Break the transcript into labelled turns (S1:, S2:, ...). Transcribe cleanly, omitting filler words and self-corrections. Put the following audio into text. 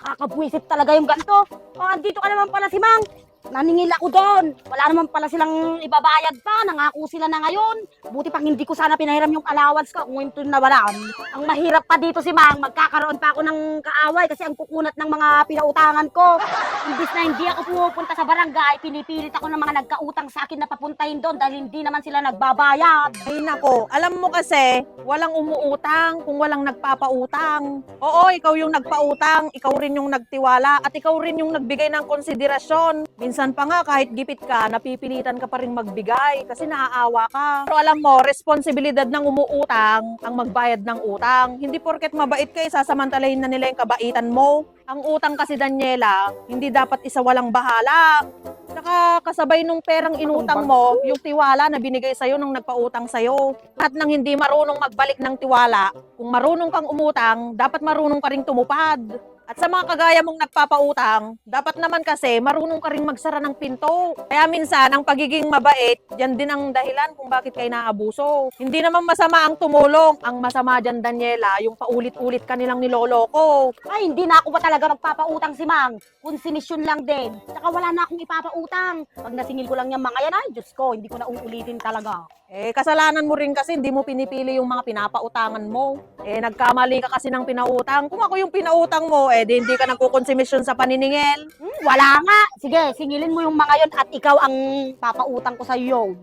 S1: Nakakabwisit talaga yung ganito. Oh, andito ka naman pala si Mang. Naningil ako doon. Wala naman pala silang ibabayad pa. Nangako sila na ngayon. Buti pang hindi ko sana pinahiram yung allowance ko kung ito nawalan. Ang mahirap pa dito si Mang, magkakaroon pa ako ng kaaway kasi ang kukunat ng mga pinautangan ko. Imbis na hindi ako pumupunta sa barangay, pinipilit ako ng mga nagkautang sa akin na papuntahin doon dahil hindi naman sila nagbabayad.
S2: Ay nako, alam mo kasi, walang umuutang kung walang nagpapautang. Oo, ikaw yung nagpautang, ikaw rin yung nagtiwala, at ikaw rin yung nagbigay ng konsiderasyon. Minsan pa nga kahit gipit ka, napipilitan ka pa rin magbigay kasi naaawa ka. Pero alam mo, responsibilidad ng umuutang ang magbayad ng utang. Hindi porket mabait ka, sasamantalahin na nila yung kabaitan mo. Ang utang kasi, Daniela, hindi dapat isa walang bahala. Saka kasabay nung perang inutang mo, yung tiwala na binigay sa'yo nung nagpautang sa'yo. At nang hindi marunong magbalik ng tiwala, kung marunong kang umutang, dapat marunong ka ring tumupad. At sa mga kagaya mong nagpapautang, dapat naman kasi marunong ka ring magsara ng pinto. Kaya minsan, ang pagiging mabait, yan din ang dahilan kung bakit kayo naabuso. Hindi naman masama ang tumulong. Ang masama dyan, Daniela, yung paulit-ulit ka nilang niloloko.
S1: Ay, hindi na ako ba talaga magpapautang si Mang? Konsimisyon lang din. Tsaka wala na akong ipapautang. Pag nasingil ko lang yung mga yan, ay, Diyos ko, hindi ko na uulitin talaga.
S2: Kasalanan mo rin kasi hindi mo pinipili yung mga pinapautangan mo. Nagkamali ka kasi ng pinautang. Kung ako yung pinautang mo, di hindi ka nagkukonsumisyon sa paniningil.
S1: Wala nga. Sige, singilin mo yung mga yon at ikaw ang papautang ko sa iyo.